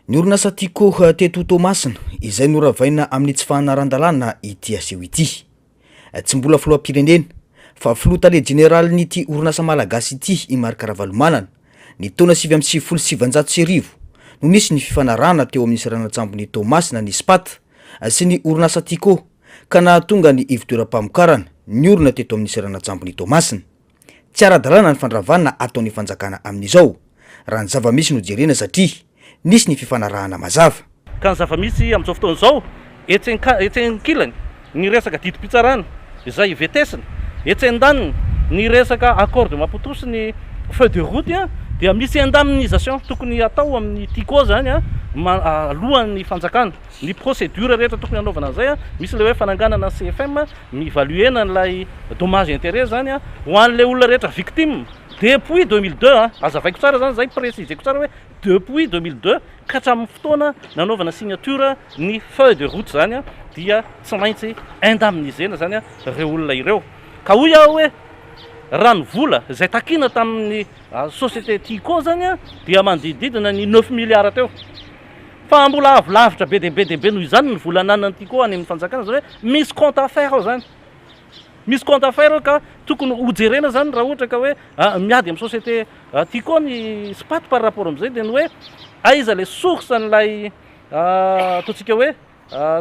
Ny orinasa Tico teto Tomasina izay noravaina amin'ny tsy fahanaran-dalàna ity aseho ity. Tsy mbola filoham-pirenena fa filoha tale jeneraly n'ity orinasa malagasy ity i Marc Ravalomanana ny taona 2017 no nisy ny fifanarahana teo amin'ny seranan-tsambon'ny Tomasina ny SPAT sy ny orinasa Tico ka nahatonga ny ivitoeram-pamokarana ny orina teto amin'ny seranan-tsambon'ny Tomasina. Tsy ara-dalàna ny fandravanana ataon'ny fanjakana amin'izao raha ny zava-misy no jerena satria nisy ny fifanarahana mazava. Ka ny zava-misy amin'izao fotoana izao etsenkilany ny resaka didim-pitsarana izay vetesina, etsen-daniny ny resaka accord de Maputo sy ny feuille de route dia misy indemnisation tokony atao amin'ny Tico zany alohan'ny fanjakana. Ny procédure rehetra tokony anaovana an'izay misy le hoe fananganana CFM mivaluena n'ilay dommage intérêt zany ho an'le olona rehetra victime depuis 2002 azavaiko tsara zany zay préciseko tsara hoe depuis 2002 ka hatramin'ny fotoana nanaovana signature ny feuille de route zany dia tsy maintsy indemnisena zany ireo olona ireo. Ka hoy aho hoe rano vola izay takina tamin'ny société Tico zany dia manodididina ny 9 milliards teo. Fa mbola avolavitra be dia noho izany ny vola ananany Tico any amin'ny fanjakana zany hoe misy compte affaire ao zany. Misy compte affaire ka tokony hojerena zany raha ohatra ka hoe miady amin'ny société Tico ny SPAT par rapport amin'izay dia ny hoe aiza le source an'ilay ataontsika hoe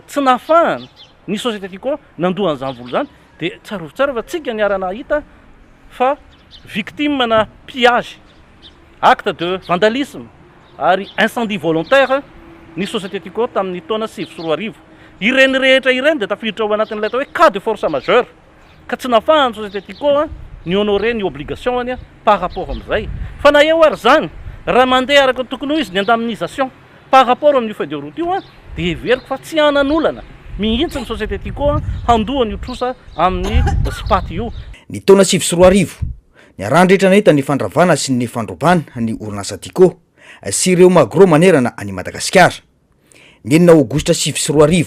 tsy nahafahana ny société Tico nandohan'izany vola zany dia tsara fa tsika niarana hita fa victime na pillage, acte de vandalisme ary incendie volontaire ny société Tico tamin'ny taona 2017. Ireny rehetra ireny dia tafiditra ao anatin'ilay atao hoe cas de force majeure ka tsy nahafahany société Tico ny honorer ny obligation par rapport amin'izay. Fa na eo ary zany raha mandeha araka tokony ho izy ny indemnisation par rapport amin'ny feuille de route io dia heveriko fa tsy hanan'olana mihitsy ny société Tico handohany hotrosa amin'ny SPAT io. Ny taona 2017 ny arandrehetra nahita ny fandravana sy ny fandrobana ny orinasa Tico sy ireo magro manerana any Madagasikara. Ny 9 aogositra 2017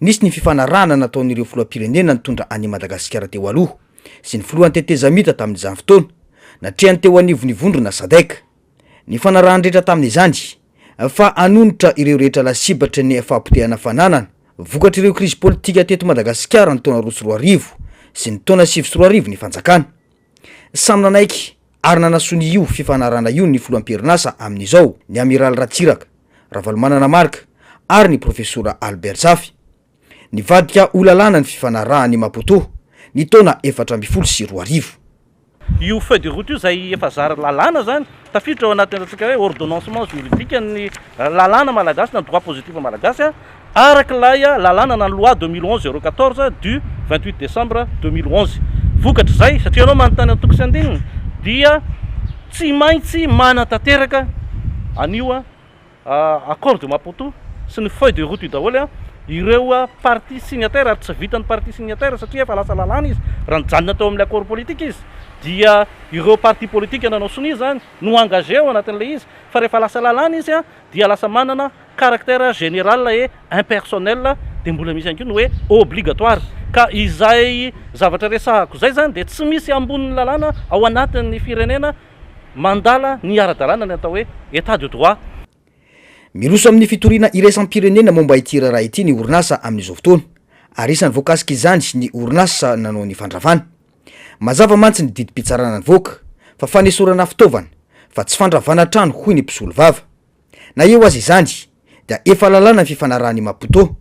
nisy ny fifanarahana nataon'ireo filoham-pirenena nitondra any Madagasikara teo aloha sy ny filohan'ny tetezamita tamin'izany fotoana natrehany teo anivonivondrona SADC. Ny fanarahan-drehetra tamin'izany fa anonotra ireo rehetra lasibatra ny fampotehana fananana vokatra ireo krizy politika teto Madagasikara ny taona 2017 sy ny taona 2017 ny fanjakana. Samy nanaiky ary nanasony io fifanarahana io ny filoham-pirenasa amin'izao ny Amiral Ratsiraka, Ravalomanana Marc ary ny profesora Albert Zafy. Nivadika ho lalàna ny fifanarahany Maputo ny taona 2012. Io feuille de route io izay efa zara lalàna zany tafiditra ao anatin'ny atsika hoe ordonnancement juridique ny lalàna malagasy na droit positif malagasy arak'ilay lalàna na loi 2011-014 du 28 décembre 2011. Vokatra zay satria anao manontany antoko sy andininy dia tsy maintsy manantanteraka anio accord de Maputo sy ny feuille de route io daholo ireo parti signataire ary tsy vitan'ny parti signataire satria efa lasa lalàna izy raha nijanona tao amin'ny accord politique izy dia ireo parti politique nanao soni zany no engagé ao anatin'ilay izy fa rehefa lasa lalàna izy dia lasa manana caractère général et impersonnel dia mbola misy ihany koa no hoe obligatoire. Ka izay zavatra resahako zay zany dia tsy misy ambonin'ny lalàna ao anatin'ny firenena mandala ny ara-dalàna ny atao hoe état de droit. Miroso amin'ny fitoriana iraisam-pirenena momba ity raha ity ny orinasa amin'izao fotoana ary isan'ny voakasika izany ny orinasa nanao ny fandravana. Mazava mantsy ny didim-pitsarana ny voaka fa fanesorana fitaovana fa tsy fandravana trano hoy ny mpisolo vava. Na eo azy izany dia efa lalàna ny fifanarahany Maputo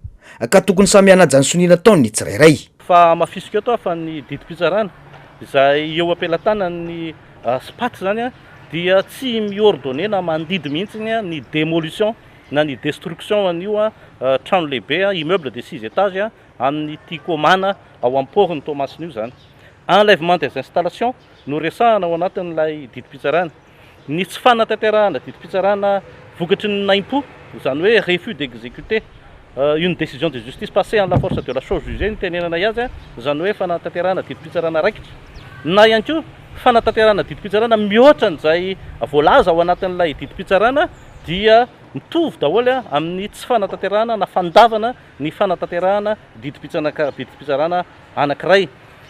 ka tokony samy hanaja ny sonina taony ny tsirairay. Fa mafisika eto fa ny didim-pitsarana izay eo am-pelantanan'ny SPAT zany dia tsy miordonné na mandidy mihitsy ny démolition na ny destruction an'io trano lehibe immeuble de 6 étages amin'ny Tico mana ao am-poriny Tomasina io zany. Enlèvement des installations no resahana ao anatin'ilay didim-pitsarana. Ny tsy fanatanterahana didim-pitsarana vokatry ny naimpo zany hoe refus d'exécuter une décision de justice passée en la force de la chose jugée ny tenenana azy zany hoe fanatanterahana didim-pitsarana raikitra na ihany koa fanatanterahana didim-pitsarana mihoatra n'izay voalaza ao anatin'ilay didim-pitsarana dia mitovy daholo amin'ny tsy fanatanterahana na fandavana ny fanatanterahana didim-pitsarana anankiray.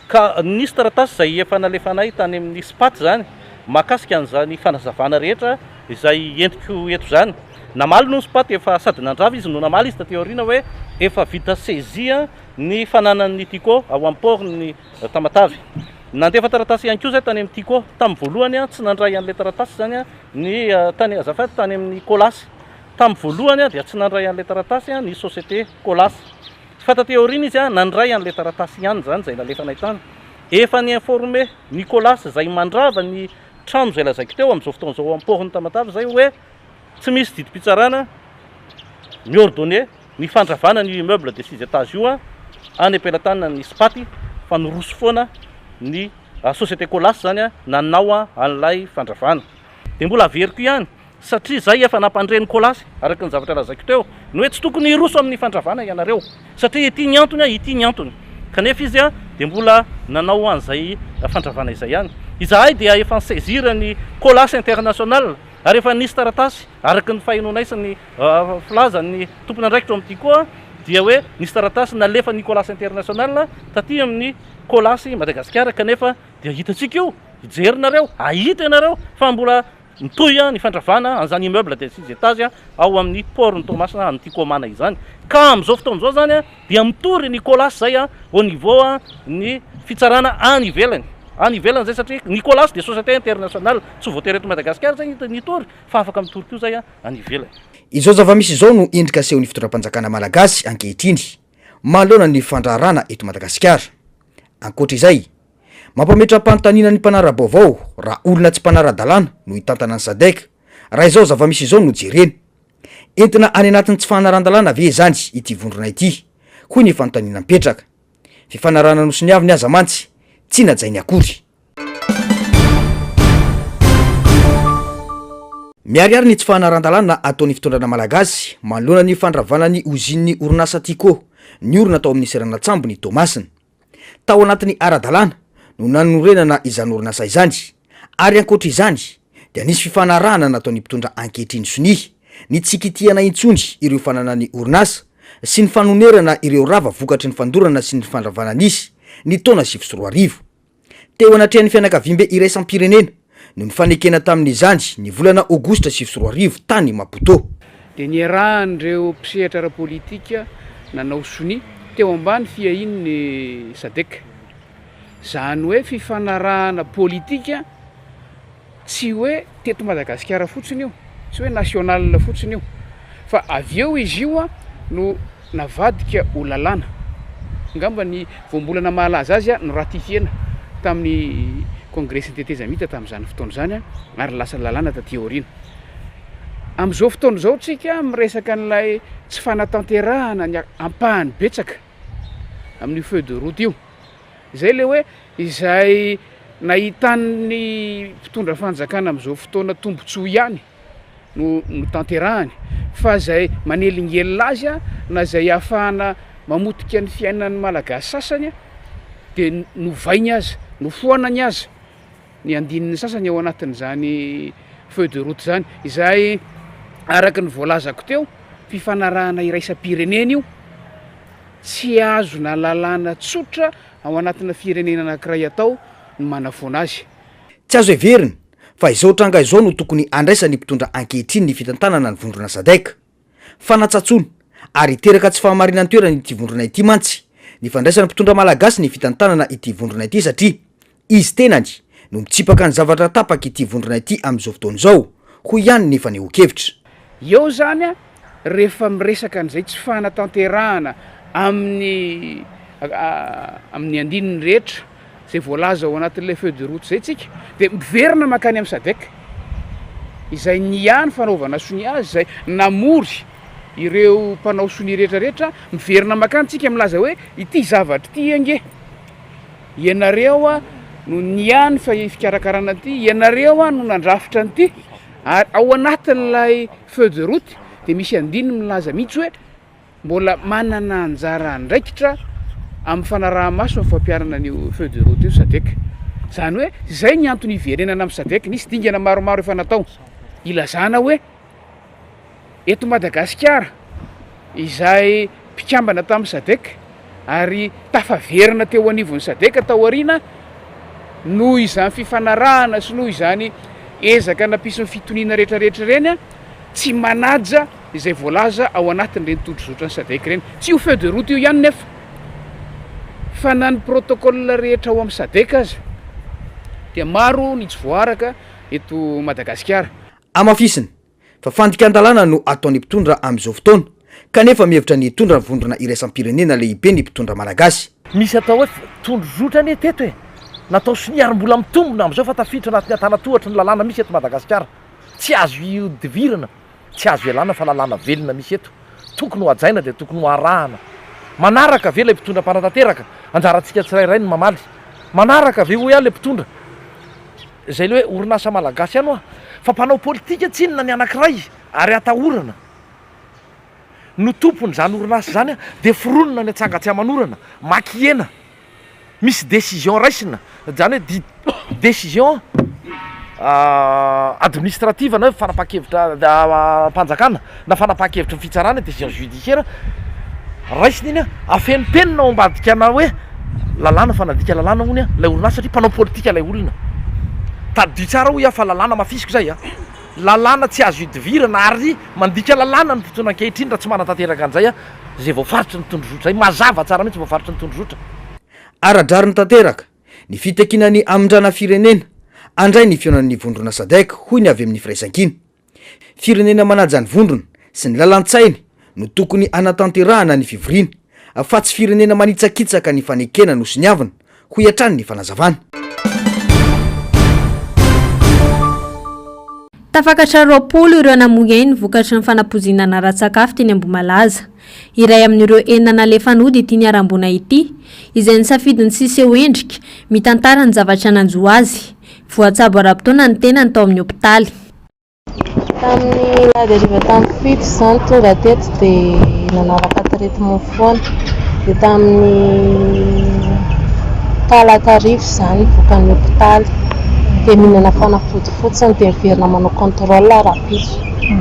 Ka nisy taratasy izay efa nalefanay tany amin'ny SPAT zany mahakasika an'izany fanazavana rehetra izay entiko eto zany namaly no spaty efa sady nandrava izy no namaly izy tateorina hoe efa vita sezia ny fananan'ny Tico ao am-port ny Tamatavy. Nandefa taratasy ihany koa zay tany amin'ny Tico tamin'ny voalohany tsy nandray an'ilay taratasy zany ny tany azafady tany amin'ny Colas. Tamin'ny voalohany dia tsy nandray an'ilay taratasy ny société Colas. Fa tateorina izy nandray an'ilay taratasy ihany zany zay nalefa nahitana. Efa ny informé Nicolas zay mandrava ny trano zay lazaiko teo amin'izao fotoana zao am-port ny Tamatavy zay hoe tsy misy didim-pitsarana miordonné ny fandravana ny immeuble de 6 étages io any ampelantanana ny spaty fa niroso foana ny société Colas zany nanao an'ilay fandravana. De mbola averiko ihany satria zay efa nampandreny Colas araka ny zavatra lazaiko teo no hoe tsy tokony hiroso amin'ny fandravana ianareo satria ity ny antony kanefa izy de mbola nanao an'izay fandravana izay ihany. Izahay dia efa nisaisira ny Colas international ary efa nisy taratasy araka ny fahinonaisan'ny filazan'ny tompony andraikitra amin'ny Tico dia hoe nisy taratasy nalefa ny Colas international taty amin'ny Colas Madagasikara kanefa dia hitantsika io ijerinareo ahita ianareo fa mbola mitoy ny fandravana an'izany immeuble de 6 étages ao amin'ny port ny Tomasina ny Tico mana izany. Ka amin'izao fotoana izao zany dia mitory ny Colas zay au niveau ny fitsarana any ivelany zay satria ny Colas de société internationale tsy voatery eto Madagasikara zay nitory fa afaka mitory koa zay any ivelany. Izao zava-misy izao no endrika asehon'ny fitondram-panjakana malagasy ankehitriny manoloana ny fandraharana eto Madagasikara. Ankoatr'izay, mampametra-panontaniana ny mpanara-baovao raha olona tsy mpanara-dalàna no hitantana ny SADC. Raha izao zava-misy izao no jereny entina any anatin'ny tsy fanaran-dalàna ve zany ity vondrona ity, hoy ny fanontaniana mipetraka. Fifanarana nosy ny avy ny aza mantsy tsy najainy akory. Miariary ny tsy fanaran-dalàna ataon'ny fitondrana malagasy manoloana ny fandravana ny ozin'ny orinasa Tico ny orina tao amin'ny seranatsambo ny Tomasina. Tao anatin'ny ara-dalàna no nanorenana izany orinasa izany ary ankoatra izany dia nisy fifanarahana nataon'ny mpitondra ankehitriny sony ny tsikitiana intsony ireo fananany orinasa sy ny fanonerana ireo rava vokatry ny fandorana sy ny fandravana nisy ny taona 2024. Teo anatrehan'ny fianakaviambe iraisam-pirenena no nifanekena tamin'izany ny volana Aogositra 2024 tany Maputo. De niarahan'ireo mpisehatra ara-politika nanao soni teo ambany fiahin'ny SADC. Zany hoe fifanarahana politika tsy hoe teto Madagasikara fotsiny io, tsy hoe national fotsiny io, fa avy eo izy io no navadika ho lalàna. Ngamba ny voambolana mahalaza azy no ratifiena tamin'ny congrès syntétezamita tamin'izany fotoana zany ary lasa lalàna taty aoriana. Amin'izao fotoana izao tsika miresaka an'ilay tsy fanatanterahana ny ampahany betsaka amin'ny feu de route io. Zay le hoe izay nahitan'ny mpitondra fanjakana amin'izao fotoana tombontsoa ihany no tanterahany fa zay manelingelina azy na zay ahafahana mamotika ny fiainan'ny malagasy sasany de novainy azy, nofoanany azy ny andinin'ny sasany ao anatin'izany feu de route zany. Izay araka ny voalazako teo fifanarahana iraisam-pirenena io tsy azo na lalàna tsotra ao anatina firenena anankiray atao no manafoana azy. Tsy azo everiny fa izao tranga izao no tokony andraisany mpitondra ankehitriny ny fitantanana ny vondrona SADC. Fanatsatsono ary teraka tsy fahamarinany toerana ity vondrona ity mantsy ny fandraisana mpitondra malagasy ny fitantanana ity vondrona ity satria izy tenany no mitsipaka ny zavatra tapaka ity vondrona ity amin'izao fotoana izao ho ihany ny faneho-kevitra. Eo zany rehefa miresaka an'izay tsy fanatanterahana amin'ny andininy rehetra zay voalaza ao anatin'ilay feu de route zay tsika de miverina makany amin'ny SADC izay niany fanaovana soni azy zay namory ireo mpanao soni rehetrarehetra miverina makany tsika milaza hoe ity zavatra ity ange ianareo no niany fa fikarakarana ty, ianareo no nandrafitra an'ity ary ao anatin'ilay feu de route de misy andininy milaza mihitsy hoe mbola manana anjara andraikitra amin'ny fanaraha-maso ny fampiarana ny feu de route io SADC. Zany hoe zay ny antony iverenana amin'ny SADC, nisy dingana maromaro efa natao ilazana hoe eto Madagasikara izay mpikambana tamin'ny SADC ary tafaverina teo anivon'ny SADC tao aoriana noho izany fifanarahana sy noho izany ezaka nampisy ny fitoniana rehetrarehetra reny tsy manaja izay voalaza ao anatin'ireny tondrozotrany sadek reny, tsy ho feu de route io ihany nefa fa na ny protocole rehetra ao amin'ny sadek azy dia maro ny tsy voaraka eto Madagasikara. Amafisiny fa fandikan-dalàna no ataon'ny mpitondra amin'izao fotoana kanefa mihevitra ny tondra vondrona iraisam-pirenena lehibe ny mpitondra malagasy. Misy atao hoe tondrozotrany teto e, natao soniary-mbola mitombona am'izao fa tafiditra anatin'ny antanatohatry ny lalàna misy eto Madagasikara. Tsy azo idivirana, tsy azo ialana fa lalàna velona misy eto. Tokony ho ajaina dia tokony ho arahana. Manaraka ve ilay mpitondra mpanantanteraka, anjarantsika tsirairay ny mamaly. Manaraka ve ho ihany ilay mpitondra. Izay le hoe orinasa malagasy ihany hoa, fa mpanao politika tsy inona ny anankiray ary atahorana. No tompony zany orinasa zany dia fironona ny atsangatsy amanorana, makiena. Misy décision raisina, zany hoe décision administrative na fanapahan-kevitra mpanjakana na fanapahan-kevitra ny fitsarana décision judiciaire raisina iny afeny penina ao ambadika na hoe lalàna fanadika lalàna hony lay orinasa satria mpanao politika lay olona. Tadidio tsara ho fa lalàna mafisiko zay lalàna tsy azo idivirana ary mandika lalàna ny fotoana ankehitriny raha tsy manatanteraka an'izay zay voafaritra ny tondrozotra zay mazava tsara mihitsy voafaritra ny tondrozotra. Ara-drariny tanteraka ny fitakinany amindrana firenena andray ny fionan'ny vondrona sadek hoy ny avy amin'ny firaisan-kina. Firenena manaja ny vondrona sy ny lalan-tsainy no tokony anatanterahana ny fivoriana fa tsy firenena manitsakitsaka ny fanekena no sy ny havana ho iatrany ny fanazavana. Tafakatra 20 ireo namoyany vokatry ny fanapozinana ratsakafo teny Ambohimalaza. Iray amin'ireo enina nalefanody ity niarambona ity izay nisafidiny siseho endrika mitantara ny zavatra nanjo azy. Voatsabo ara-potoana ny tenany tao amin'ny hopitaly. Tamin'ny laderiva tamin'ny fito izany tonga teto dia nanaraka traitement foana dia tamin'ny talata-rivo izany vokan'ny hopitaly dia mihinana fanafody fotsiny dia miverina manao contrôle rapide.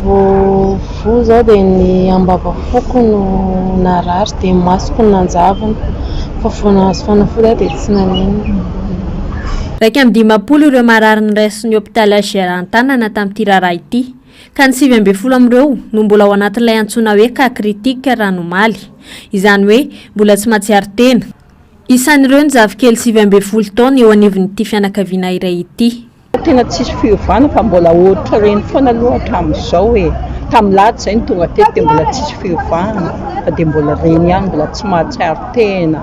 Vo zao dia ny ambavafoko no narary dia masoko no nanjavana fa voanazy fanafody dia tsy nanena. Raika amin'ny 50 ireo marary ny raisin'ny hopitaly Ageran-Tanana tamin'ity raharaha ity ka ny 20 amin'ireo no mbola ao anatin'ilay antsoina hoe cas critique ranomaly, izany hoe mbola tsy mahatsiaro tena. Isan'ireo ny zavikely 20 taona eo anivon'ity fianakaviana iray ity. Tena tsisy fiovana fa mbola ohatra reny foana aloha hatramin'izao hoe tamin'ny lahady izay ny tonga teto dia mbola tsisy fiovana fa dia mbola reny ihany mbola tsy mahatsiaro tena,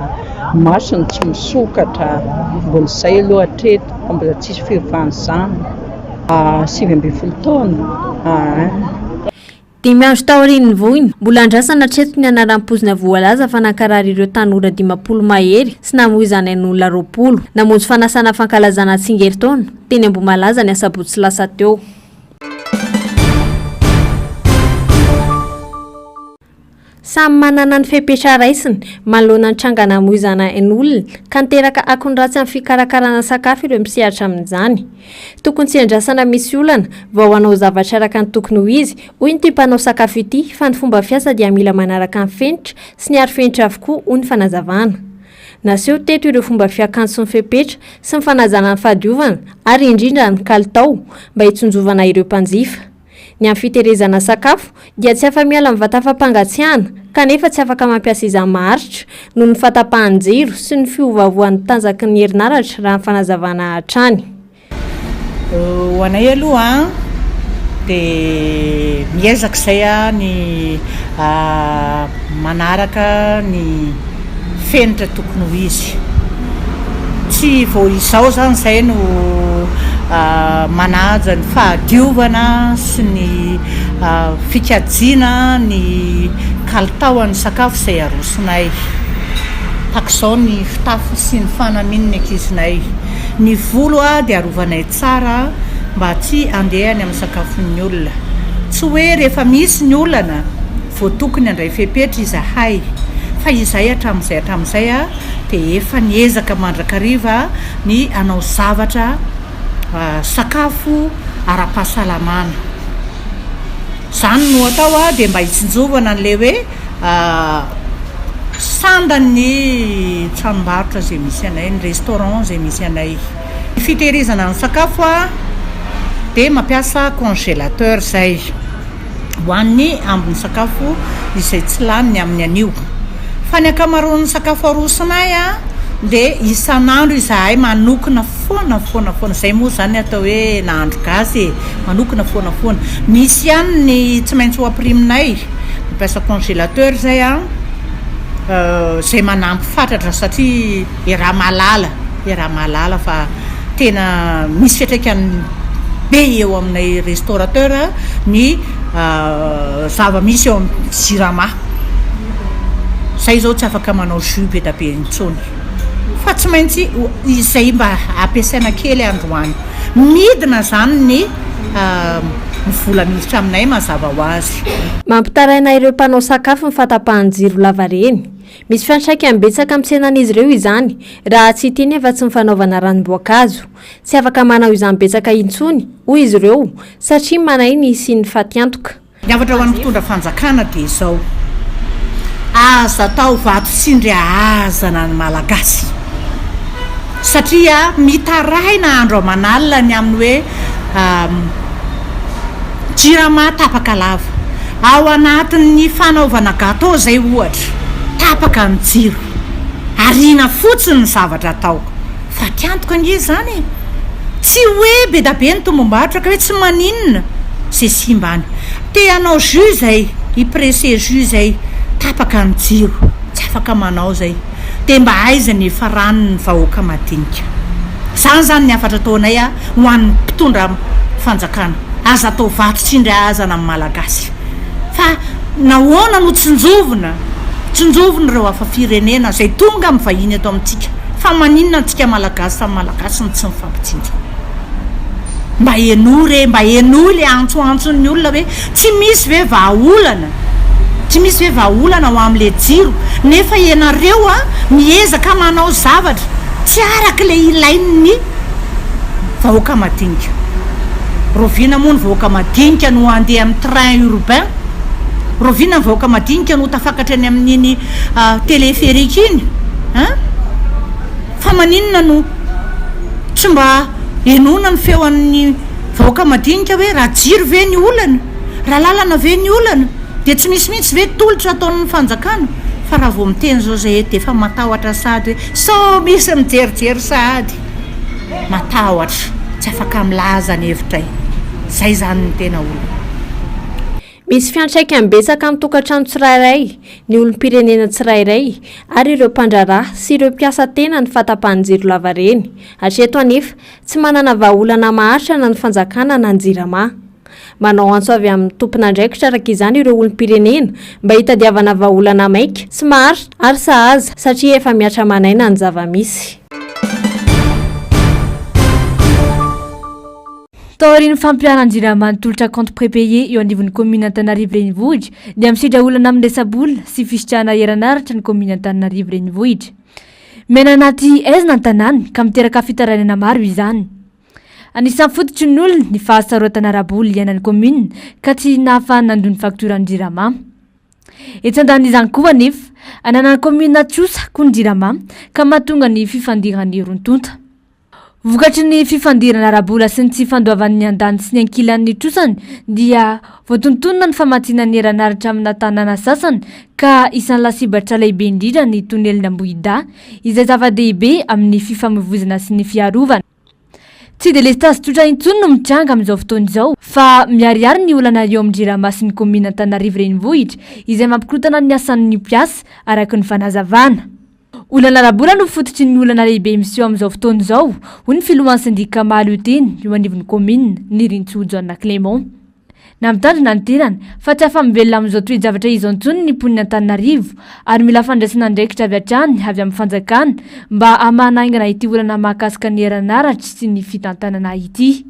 masony tsy misokatra, mbola izay aloha hatreto fa mbola tsisy fiovana izany. 20 taona. Dimy andro taorian'ny voiny mbola andrasana hatreto ny anaram-pozina voalaza fanankarary ireo tanora 50 mahery sy namoy izany ain'olona 20 namonjy fanasana fankalazana tsingeritaona teny Ambohimalaza ny asabotsy lasa teo. Samy manana ny fepetra raisiny manoloana ny trangana amoizana ain'olona ka niteraka akony ratsy amin'ny fikarakarana sakafo ireo misehatra amin'izany. Tokony tsy andrasana misy olana vao hanao zavatra araka ny tokony ho izy hoy ny mpanao sakafo ity fa ny fomba fiasa dia mila manaraka ny fenitra sy ny arifenitra avokoa hoy ny fanazavana. Naseho teto ireo fomba fiakanjo sy ny fepetra sy ny fanazana ny fahadiovana ary indrindra ny kalitao mba hitsonjovana ireo mpanjifa. Ny amin'ny fiterezana sakafo dia tsy afa-miala amin'ny vata fampangatsiahana kanefa tsy afaka mampiasa izany maharitra noho ny fatapahan-jiro sy ny fiovaovan'ny tanjaky ny herinaratra raha ny fanazavana hatrany. Ho anay aloha dia miezaka izay ny manaraka ny fenitra tokony ho izy. Tsy vao izao zany izay no manaja ny fahadiovana sy ny fikajiana ny kalitaon'ny sakafo izay arosonay. Takizao ny fitafy sy ny fanamian'ny ankizinay. Ny volo dia arovanay tsara mba tsy andehany amin'ny sakafon'ny olona. Tsy hoe rehefa misy ny olana vao tokony handray fepetra izahay fa izay hatramin'izay dia efa niezaka mandrakariva ny anao zavatra sakafo ara-pahasalamana. Zany no atao dia mba hitsinjovana n'le hoe sandan'ny tranombarotra izay misy anay, ny restaurant izay misy anay. Fitehirizana ny sakafo dia mampiasa congélateur zay. hoaniny ambony sakafo izay tsy laniny amin'ny anio fa ny akamaroan'ny sakafo arosonay a de isan'andro izahay manokona foana zay moa zany atao hoe nahandro gasy manokona foana misy ihany ny tsy maintsy ho apriminay mampiasa congélateur zay a zay manampy fatratra satria raha malala fa tena misy fiatraikany be eo aminay restaurateur ny zava-misy eo amin'ny jirama zay zao tsy afaka manao jus be da be intsony fa tsy maintsy izay mba ampiasaina kely androany midina zany ny vola miditra aminay mazava ho azy. Mampitaraina ireo mpanao sakafo mifatapahan-jiro lava reny. Misy fiantraikany betsaka amin'ny tsenan'izy ireo izany raha tsy tiany efa tsy mifanaovana ranom-boankazo. Tsy afaka manao izany betsaka intsony hoy izy ireo satria manainy sy ny fatiantoka. Ny avatra ho an'ny mpitondra fanjakana dia izao aza tao vato sindry ahazana ny malagasy satria mitaraina andro amanalina ny amin'ny hoe jirama tapaka lava ao anatin'ny fanaovana gâteau zay ohatra tapaka ny jiro arina fotsiny ny zavatra atao fa tiantoka nge zany tsy hoe be da be ny tombom-barotra ka hoe tsy maninona zay simbany te anao jus zay ipressé jus zay tapaka ny jiro tsy afaka manao zay de mba aizany efa ranony vahoaka madinika zany ny afatra taonay a ho an'ny mpitondra fanjakana aza atao vato tsindry ahazana amin'ny malagasy fa nahoana no tsinjovina ireo hafa firenena zay tonga amin'ny vahiny ato amintsika fa maninona antsika malagasy no tsy mifampitsinja mba eno le antsoantson'ny olona hoe tsy misy ve vahaolana ho amin'le jiro nefa ianareo a miezaka manao zavatra tsy araka le ilain'ny vahoaka madinika rovina moa ny vahoaka madinika no andeha amin'ny train urbain rovina ny vahoaka madinika no tafakatra any amin'iny téléphérique iny fa maninona no tsy mba enona ny feoan'ny vahoaka madinika hoe raha jiro ve ny olana raha lalana ve ny olana de tsy misy mihitsy ve tolotra ataon'ny fanjakana fa raha vao miteny zao zay de efa matahotra sady hoe so misy mijerijery sady matahotra tsy afaka milaza ny hevitray zay zany ny tena olona. Misy fiantraikany betsaka amin'ny tokantrano tsirairay ny olom-pirenena tsirairay ary ireo mpandraraha sy ireo mpiasa tena ny fatapahan-jiro lava reny hatreto anefa tsy manana vahaolana maharitra na ny fanjakana na ny jirama. Manao antso avy amin'ny tompon'andraikitra araka izany ireo olom-pirenena mba hitadiavana vahaolana maika sy maharitra ary sahaza satria efa miatra manaina ny zava-misy. Taorian'ny fampiaran-jirama tolotra compte prépayé eo anivon'ny commune Antananarivo Renivohitra dia misidra olana amin'ny resabolina sy fisitrahana herinaratra ny commune Antananarivo Renivohitra. Mena anaty aizina ny tanàny ka miteraka fitarainana maro izany. Anisan'ny fototry ny olona ny fahasaroatana araboly iainan'ny commune ka tsy nahafahana nandony fakturan'ny jirama. Etsandan'izany koa anefa ananan'ny commune tsosa koa ny jirama ka mahatonga ny fifandirany rontonta. Vokatry ny fifandirana arabola sy ny tsy fandoavan'ny andany sy ny ankilan'ny trosany dia voatontonona ny famatsiana ny herinaratra amina tanàna sasany ka isan'ny lasibatra lehibe indrindra ny tonelina Ambohida izay zava-dehibe amin'ny fifamoivoizana sy ny fiarovana. Tsy de lestasy tsotra intsony no mitranga amin'izao fotoana izao fa miariary ny olana eo amin'ny jirama sy ny commune Antananarivo Renivohitra izay mampikorotana ny asan'ny mpiasa araky ny fanazavana. Olana arabola no fototry ny olana lehibe miseho amin'izao fotoana izao hoy ny filohan'ny sindika mahaloteny eo anivon'ny commune ny Rintsojo Anna Clément. Na mitandrina ny terana fa tsy afa-mibelona amin'izao toe-javatra izao intsony ny mponina Antananarivo ary mila fandraisana andraikitra avy hatrany avy amin'ny fanjakana mba hamanaingana ity olana mahakasika ny herinaratra sy ny fitantanana ity.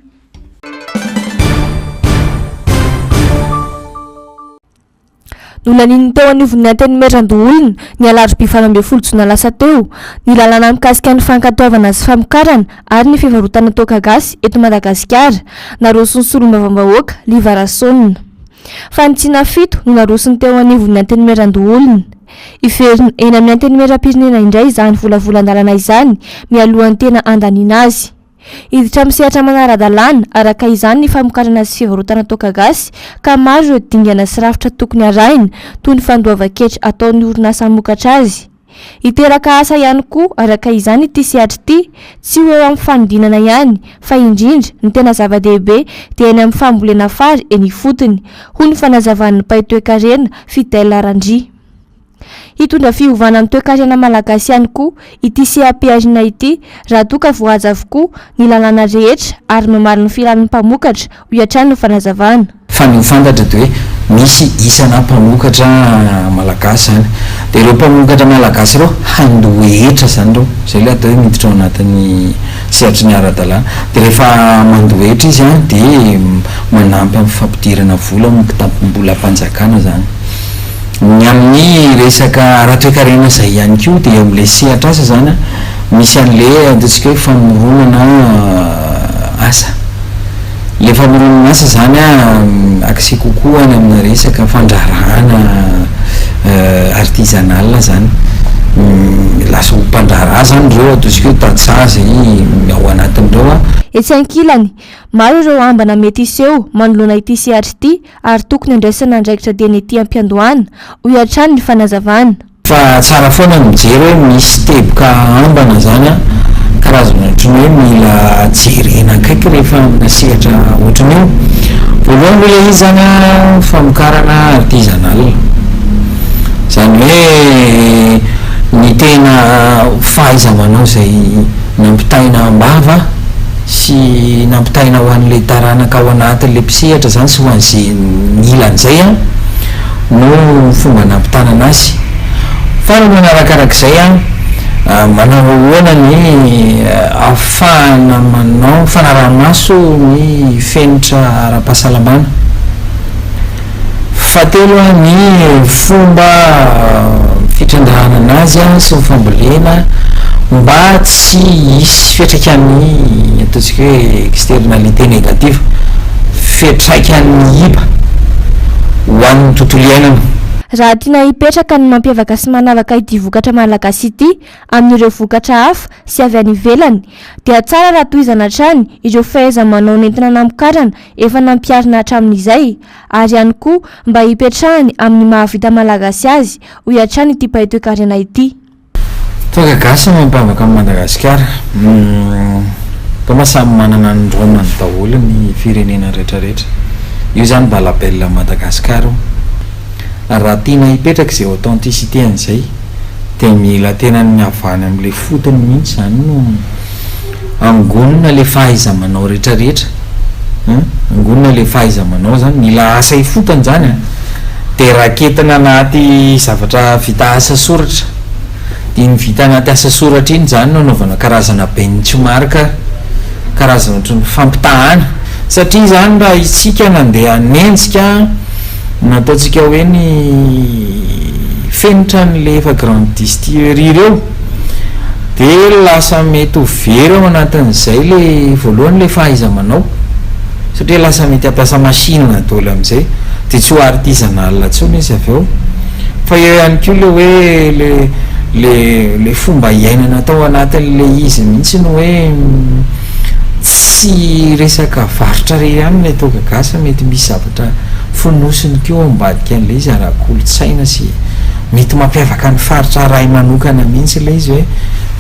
Nolanin'ny teo anivon'ny antenimieran-doolona ny alarobia 12 jona lasa teo ny lalana mikasika ny fankatoavana sy famokarana ary ny fivarotana toaka gasy eto Madagasikara narosony solombavam-bahoaka Livarasonina. Fanitsina fito no narosony teo anivon'ny antenimieran-doolona. Iverina eny amin'ny antenimieram-pirenena indray izany volavolan-dalana izany mialohan'ny tena andaniana azy. iditra misehatra manara-dalàna araka izany ny famokarana sy fivarotana toaka gasy ka maro ireo dingana sy rafitra tokony arahina toy ny fandoava-kevitra ataon'ny orinasa hamokatra azy. Iteraka asa ihany koa araka izany ity sehatra ity tsy ho eo amin'ny fanodinana ihany fa indrindra ny tena zava-dehibe dia eny amin'ny fambolena fary eny ifotony hoy ny fanazavan'ny mpaitoekarena Fidèle Arandry. Hitondra fiovana amin'ny toe-karena malagasy ihany koa ity CAP-na ity raha toa ka voahaja avokoa ny lalàna rehetra ary mamaly ny filan'ny mpamokatra ho iatrany ny fanazavana. Fa ny fantatra dia hoe misy isana mpamokatra malagasy zany dia ireo mpamokatra malagasy ireo handohetra zany ireo zay le atao hoe miditra ao anatin'ny sehatry ny ara-dalàna dia rehefa mandohetra izy a dia manampy amin'ny fampidirana vola amin'ny kitampom-bola am-panjakana zany. Ny amin'ny resaka raha toe-karena izay ihany koa dia amin'ilay sehatra asa zany misy an'ilay ataontsika hoe famoronana asa. Le famoronana asa zany akse kokoa any amina resaka fandrarana artisanal zany. Lasa mpandrara zany ireo ataontsika hoe tatsazy ao anatin'ireo etsy ankilany maro ireo ambana mety iseho manoloana ity sehatra ity ary tokony andraisana andraikitra diany ety am-piandohana ho iatrany ny fanazavana. Fa tsara foana mijery hoe misy teboka ambana zany karazana ohatrany hoe mila jerena akaiky rehefa amina sehatra ohatrany io. Voalohany ilay izy zany famokarana artisanal zany hoe ny tena fahaiza-manao zay nampitaina ambava sy nampitaina ho an'ilay taranaka ao anatin'ilay mpisehatra zany sy ho an'izay milan'izay no fomba nampitanana azy. Fa no manarakarak'izay manao ahoana ny ahafahana manao fanaraha-maso ny fenitra ara-pahasalamana. Fahatelo ny fomba fitrandrahana anazy sy ny fambolena mba tsy hisy fiantraikan'ny ataontsika hoe externalité négative, fiantraikan'ny hiba ho an'ny tontolo iainana. Raha tiana hipetraka ny mampiavaka sy manavaka ity vokatra malagasy ity amin'ireo vokatra hafa sy avy any ivelany dia tsara raha tohizana hatrany ireo fahaiza-manao nentina namokarana efa nampiarina hatramin'izay ary ihany koa mba hipetrahany amin'ny mahavita malagasy azy ho iatrany ity mpaitoe-karena ity. Toaka gasy mampiavaka amin'ny Madagasikara samy manana ny rônany daholo ny firenena rehetrarehetra. Io zany mba labelle Madagasikara. Raha tiana hipetraka izay authenticité an'izay dia mila tena ny avany amin'ilay fotony mihitsy zany no angonina le fahaiza-manao rehetrarehetra. Angonina le fahaiza-manao zany mila asa ifotony zany dia raketina anaty zavatra vita asa soratra. Dia ny vita anaty asa soratra iny zany no anaovana karazana benchmark, karazana ohatran'ny fampitahana satria zany raha isika nandeha nenjika nataontsika hoe ny fenitra n'le efa grande distillerie ireo dia lasa mety ho very ao anatin'izay le voalohany le fahaiza-manao satria lasa mety hampiasa machine daholo amin'izay dia tsy ho artisanal intsony izy avy eo. Fa eo ihany koa le hoe le fomba iainana atao anatin'le izy mihitsy no hoe tsy resaka varotra re ihany le toaka gasy mety misy zavatra fonosiny keo ambadika an'le izy ara-kolotsaina sy mety mampiavaka ny faritra ray manokana mihitsy le izy hoe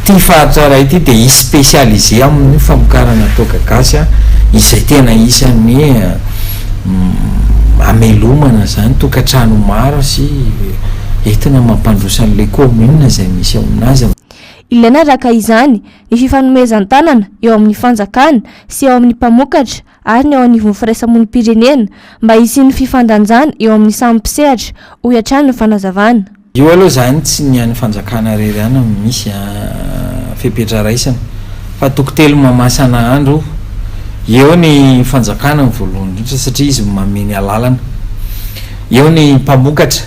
ty faritra ray ity dia isy spécialisé amin'ny famokarana toaka gasy izay tena isan'ny amelomana zany tokantrano maro sy entina mampandrosa an'le commune izay misy ao aminazy. Ilaina raka izany ny fifanomezan-tanana eo amin'ny fanjakana sy eo amin'ny mpamokatra ary ny ao anivon'ny firaisamonim-pirenena mba hisian'ny fifandanjana eo amin'ny samy mpisehatra ho iatrany ny fanazavana. Io aloha zany tsy ny an'ny fanjakana rery ihany misy fepetra raisana fa tokotelo mamasana andro eo ny fanjakana ny voalohany indrindra satria izy mameny alalana, eo ny mpamokatra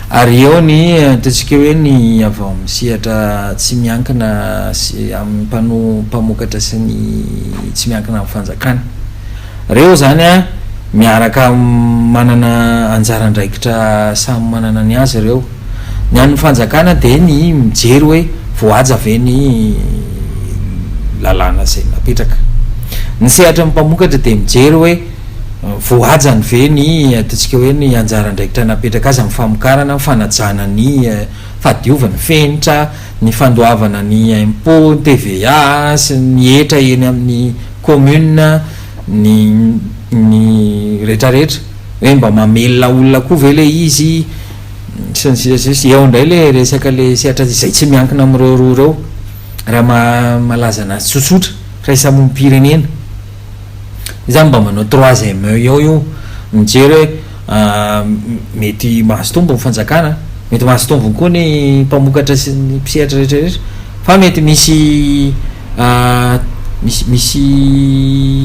ary eo ny ataontsika hoe ny avy ao amin'ny sehatra tsy miankina sy amin'ny mpamokatra sy ny tsy miankina amin'ny fanjakana. Reo zany miaraka manana anjaran-draikitra samy manana ny azy reo. Ny an'ny fanjakana dia ny mijery hoe voaja ve ny lalàna zay napetraka. Ny sehatra mpamokatra de mijery hoe voajany ve ny ataontsika hoe ny anjaran-draikitra napetraka azy amin'ny famokarana, ny fanajana ny fahadiovana fenitra, ny fandoavana ny impôt, TVA sy ny etra eny amin'ny commune, ny rehetrarehetra hoe mba mamelona olona koa ve le izy sy eo indray le resaka le sehatra izay tsy miankina amin'ireo roa ireo raha malaza anazy tsotsotra raisamom-pirenena izany mba manao 3e eo mijery hoe mety mahazo tombo ny fanjakana, mety mahazo tombo koa ny mpamokatra sy ny mpisehatra rehetrarehetra, fa mety misy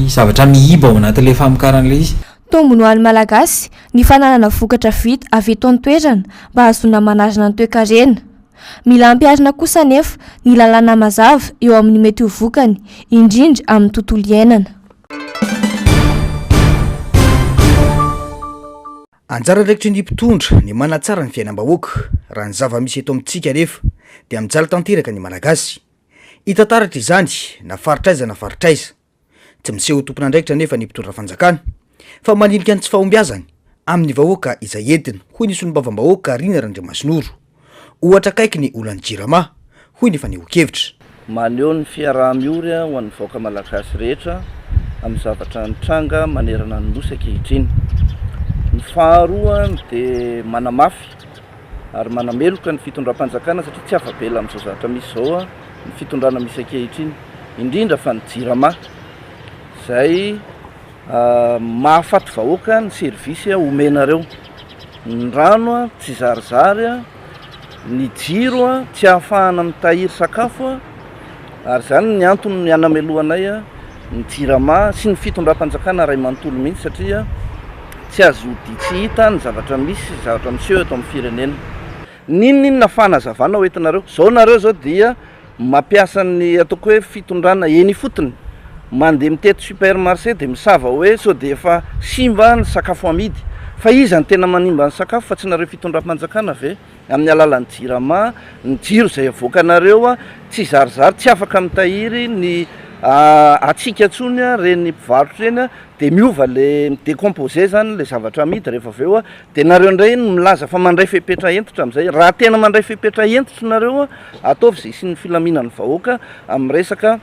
zavatra mihiba ao anatin'le famokaran'le izy. Tombony ho an'ny malagasy ny fananana vokatra vita avy eto an-toerana mba hazona manarina ny toe-karena. Mila ampiarina kosa nefa ny lalàna mazava eo amin'ny mety ho vokany, indrindra amin'ny tontolo iainana. Anjara ndraikitry ny mpitondra ny manatsara ny fiainam-bahoaka raha ny zava-misy eto amintsika nefa dia mijaly tanteraka ny malagasy. Hitantaratra izany na faritraiza na faritraiza, tsy miseho tompona ndraikitra nefa ny mpitondra fanjakana, fa maninika ny tsy fahombiazany amin'ny vahoaka izay entina, hoy ny solombavam-bahoaka Rina Randriamasinoro. Ohatra kaiky ny olany Jirama, hoy ny fanehon-kevitra. Maneho ny fiaraha-miory ho an'ny vahoaka malagasy rehetra amin'ny zavatra nitranga manerana ny nosy ankehitriny. Ny faharoa dia manamafy ary manameloka ny fitondram-panjakana satria tsy afabela amin'izao zavatra misy zao ny fitondrana misy ankehitriny, indrindra fa ny Jirama zay mahafaty vahoaka ny servisy omenareo. Ny rano tsy zarizary, ny jiro tsy ahafahana mitahiry sakafo, ary zany ny antony ny anameloanay ny Jirama sy ny fitondram-panjakana ray manontolo mihitsy satria tsy azo dia tsy hita ny zavatra misy, zavatra miseho eto amin'ny firenena. Ninona fanazavana ho entinareo? Zao nareo zao dia mampiasa ny ataoko hoe fitondrana eny fotony, mandeha mitety supermarché dia misava hoe sao dia efa simba ny sakafo amidy, fa iza ny tena manimba ny sakafo fa tsy nareo fitondram-panjakana ve? Amin'ny alalan'ny Jirama, ny jiro izay avoakanareo tsy zarizary, tsy afaka mitahiry ny atsika ntsony reny mpivarotra reny dia miova le décomposé zany le zavatra amidy rehefa aveo dia nareo indray milaza fa mandray fepetra entitra amin'izay. Raha tena mandray fepetra entitra nareo ataovy izay sy ny filaminan'ny vahoaka amin'ny resaka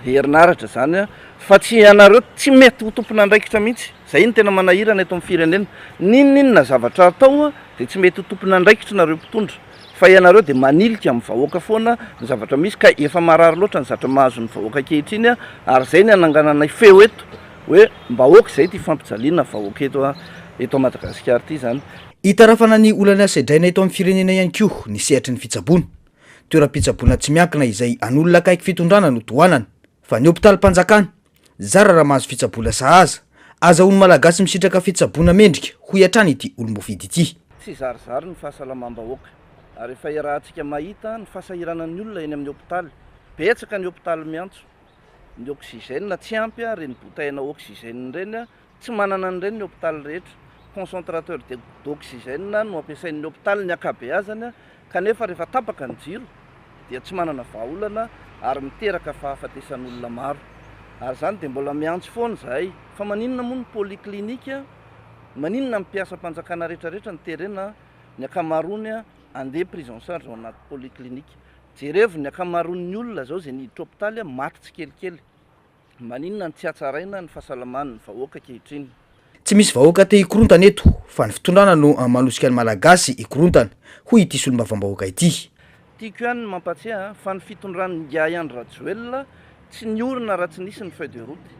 herinaratra zany, fa tsy anareo tsy mety ho tompona andraikitra mihitsy. Zay ny tena manahirana eto amin'ny firenena. Ninona zavatra atao dia tsy mety ho tompona andraikitra nareo mpitondra, fa ianareo dia manilika amin'ny vahoaka foana ny zavatra misy ka efa marary loatra ny zavatra mahazo ny vahoaka ankehitriny, ary zay ny ananganana feo eto hoe mbahoaka izay ty fampijaliana vahoaka eto Madagasikara ty zany. Hitarafana ny olana asedraina eto amin'ny firenena ihany koa ny sehatry ny fitsaboana. Toeram-pitsaboana tsy miankina izay an'olona akaiky fitondrana no tohanana, fa ny hôpitalim-panjakana zara raha mahazo fitsaboana sahaza, azahoany malagasy misitraka fitsaboana mendrika ho iatrany ity olomovidy ity. Tsy zarizary ny fahasalamam-bahoaka, ary efa iarahantsika mahita ny fahasahiranan'ny olona eny amin'ny hôpitaly. Betsaka ny hôpitaly miantso, ny oxygène tsy ampy reny boutaina oxygène reny tsy manana an'ireny ny hôpitaly rehetra. Concentrateur d'oxygène no ampiasain'ny hôpitaly ny akabeazany, kanefa rehefa tapaka ny jiro dia tsy manana vahaolana ary miteraka fahafatesan'olona maro. Ary zany dia mbola miantso foana zahay, fa maninona moa ny polyclinique, maninona mpiasa-panjakana rehetrarehetra ny terena ny akamaroany andeha prise en charge ao anaty polyclinique. Jerevo ny akamaroan'ny olona zao izay niditra hôpitaly maty tsikelikely. Maninona ny tsy hatsaraina ny fahasalaman'ny vahoaka ankehitriny. Tsy misy vahoaka te hikorontana eto, fa ny fitondrana no manosika ny malagasy hikorontana, hoy ity solombavam-bahoaka ity. Tiako ihany ny mampatsiahy fa ny fitondran'ny Ngaiandro Rajoelina tsy niorina raha tsy nisy ny feuille de route,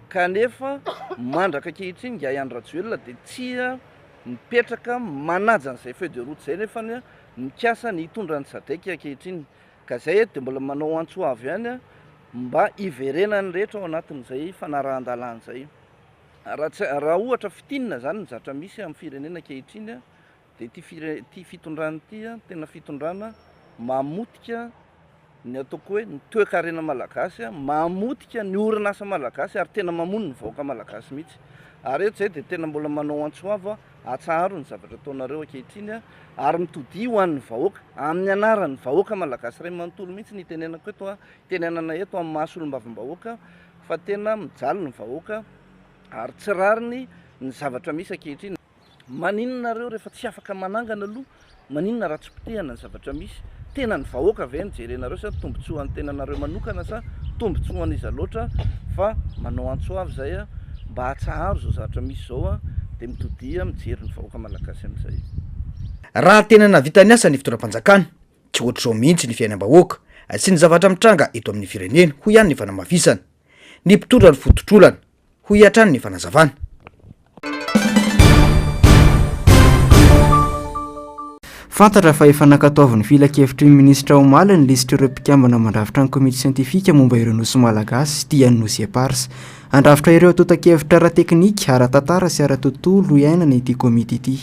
kanefa mandraka ankehitriny Ngaiandro Rajoelina dia tsy mipetraka manaja an'izay feuille de route zay, nefa mikasa ny hitondra ny sadraiky ankehitriny. Ka zay dia mbola manao antsoavy ihany mba hiverenany rehetra ao anatin'izay fanarahan-dalàna zay. Raha ohatra fitinina zany ny zavatra misy amin'ny firenena ankehitriny dia ty fitondrana ity tena fitondrana mamotika ny ataoko hoe ny toe-karena malagasy, mamotika ny orinasa malagasy ary tena mamono ny vahoaka malagasy mihitsy. ary eto zay de tena mbola manao antsoava atsaharo ny zavatra ataonareo ankehitriny ary mitodi ho an'ny vahoaka amin'ny anaran'ny vahoaka malagasy ray manontolo mihitsy ny tenenako eto tenenana eto amin'ny mahasolom-bavim-bahoaka fa tena mijaly ny vahoaka ary tsy rariny ny zavatra misy ankehitriny. Maninona reo rehefa tsy afaka manangana aloha, maninona raha tsy potehana ny zavatra misy, tena ny vahoaka ve nijerenareo sa tombotsoan'ny tenanareo manokana sa tombotsoan'iza loatra, fa manao antsoavy zay mba hatsaharo zao zavatra misy zao de mitodia mijery ny vahoaka malagasy amin'izay. Raha tena navita ny asa ny fitondram-panjakana tsy ohatr'izao mihitsy ny fiainam-bahoaka sy ny zavatra mitranga eto amin'ny firenena ho ihany ny fanamafisana, ny mpitondra ny fototrolana ho hiatrany ny fanazavana. Fantatra fa efa nankataovan'ny filakevitry ny minisitra Omaly ny lisitra ireo mpikambana mandravitra ny komity siantifika momba ireo nosy malagasy tia ny nosy eparsa, andrafitra ireo tota-kevitra ara-teknika, ara-tantara sy ara-tontolo iainana ity komity ity.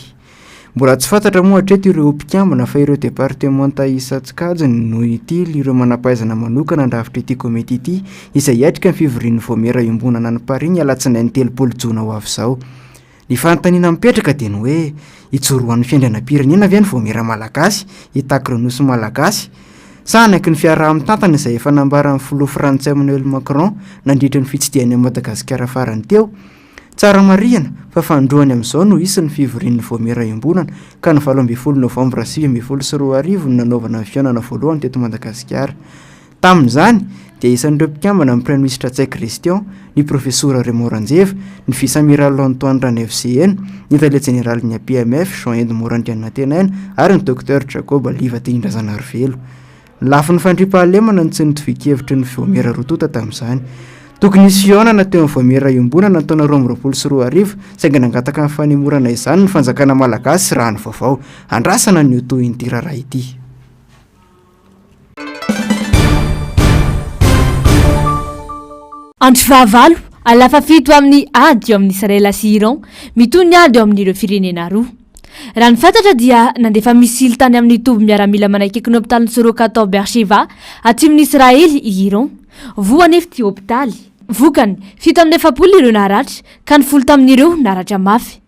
Mbola tsy fantatra moa hatreto ireo mpikambana fa ireo departemanta Isatsikajiny no itily ireo manampaizana manokana andrafitra ity komity ity izay hiatrika ny fivorian'ny vomera iombonana ny Paris alatsinainy 3 Jona ho avy izao. Ny fanontaniana mipetraka dia ny hoe ijoroan'ny fiandrianam-pirenena ve ny vomera malagasy hitaky ireo nosy malagasy sa anaky ny fiaraha-mitantana izay efa nambaran'ny filoha Frantsay Emmanuel Macron nandritra ny fitsidiany Madagasikara farany teo. Tsara marihana fa fandroany amin'izao no isy ny fivorian'ny vomera iombonana ka ny 17 Novambra 2024 no nanaovana ny fihaonana voalohany teto Madagasikara. Tamin'izany dia isan'ireo mpikambana amin'ny Premier Ministre Tsay Christian, ny profesora Raymond Ranjeva, ny vice-amiral Antoine Rane FCN, ny tale général-ny PMF Jean-Ed Morandianina Tenaina ary ny docteur Jacob Aliva Tindrazanarivelo. Lafin'ny fandriam-pahalemana ny tsy nitovik-hevitry ny vomera rotota tamin'izany. Tokony nisy fihaonana teo amin'ny vomera iombonana ny taona 2024 saingy nangataka ny fanemorana izany ny fanjakana malagasy raha ny vaovao. Andrasana ny otohin'ity raharaha ity. Andro fahavalo alafa fito amin'ny ady eo amin'ny Israela sy Iran mitony ady eo amin'ireo firenena roa. Raha ny fantatra dia nandefa misily tany amin'ny toby miaramila manakaiky ny hôpitaly Sorokatao Beersheva atsimon'ny Israely i Iran. Voa nefa ty hôpitaly. Vokany 770 ireo naratra ka ny 10 tamin'ireo naratra mafy.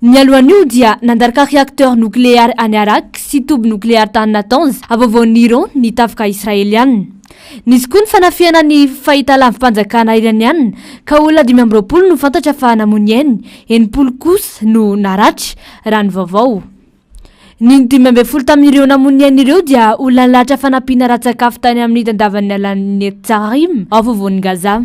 Ny alohan'io dia nandaraka réacteur nucléaire any Irak sy toby nucléaire tany Natanz avovoan'ny Iran ny tafika israeliana. Nisy koa ny fanafiana ny fahitalavim-panjakana iraniana ka olona 520 no fantatra fa namoniainy, 80 kosa no naratra raha ny vaovao. Ny 15 tamin'ireo namoniain'ireo dia olona nilatra fanampiana ratsakafo tany amin'ny tandavan'ny alan'ny Tsarim avovoan'ny Gaza.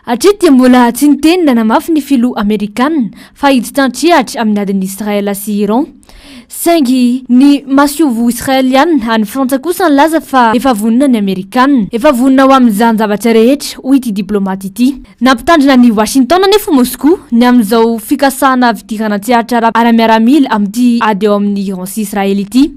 Hatreto dia mbola tsy nitenina namafy ny filoha Amerikanina fa hiditra antrehatra amin'ny adin'ny Israela sy Iran. Saingy ny masiovo israeliana any Frantsa kosa nilaza fa efa vonina ny Amerikanina, efa vonina ho amin'izany zavatra rehetra hoy ity diplomaty ity. Nampitandrina ny Washington nefa Moscou ny amin'izao fikasana vidirana antsehatra ara-miaramila amin'ity ady eo amin'ny Iran sy Israely ity.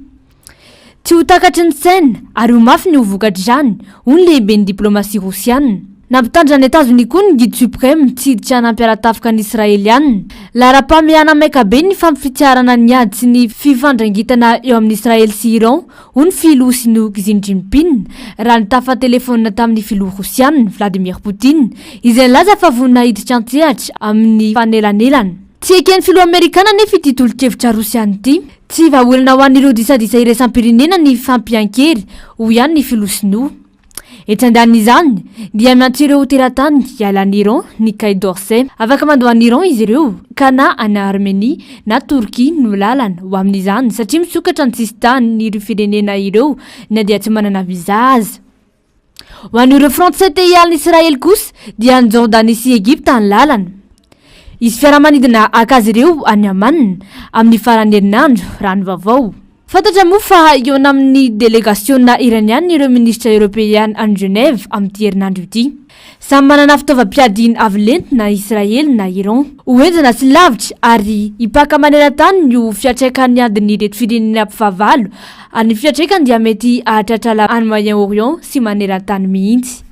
Tsy ho takatry ny saina ary ho mafy ny ho vokatra izany hoy ny lehiben'ny diplomasia rosiana. Nampitandrina ny États-Unis koa ny guide suprême tsiditra nampiaratafika ny Israeliana. Lara-pamehana maika be ny fampifitiarana ny ady sy ny fifandrangitana eo amin'ny Israely sy Iran hoy ny filoha sinoa Xi Jinping raha ny tafa telefonina tamin'ny filoha rosiana Vladimir Poutine izay nilaza fa vonina hiditra antsehatra amin'ny fanelanelana. Tsy eken'ny filoha Amerikana nefa ity tolo-kevitra rosiana ity. Tsy vahaolana ho an'ireo disadisa iraisam-pirenena ny fampiankery hoy ihany ny filoha sinoa. Etsandan'izany dia miantso ireo teratany ialan'ny Iran ny Quai d'Orsay. Afaka mandoan'ny Iran izy ireo ka na any Armenie na Turquie no lalana ho amin'izany satria misokatra ny tsisy tany ireo firenena ireo na dia tsy manana viza aza. Ho an'ireo Frantsay te hialana Israely kosa dia ny Jordanie sy Egypta ny lalana. Izy fiaramanidina akazy ireo any Aman amin'ny farany herinandro raha ny vaovao. Fantatra moa fa eo amin'ny délégationna iraniana ireo ministra européenne any Genève amin'ity herinandro ity. Samy manana fitaovam-piadiana avo lenta na Israely na Iran. Hoenjana sy lavitra ary hipaka maneran-tany ny fiatraikany adiny reto firenena mpifahavalo. Ary ny fiatraikany dia mety ahatratrala any Moyen-Orient sy maneran-tany mihitsy.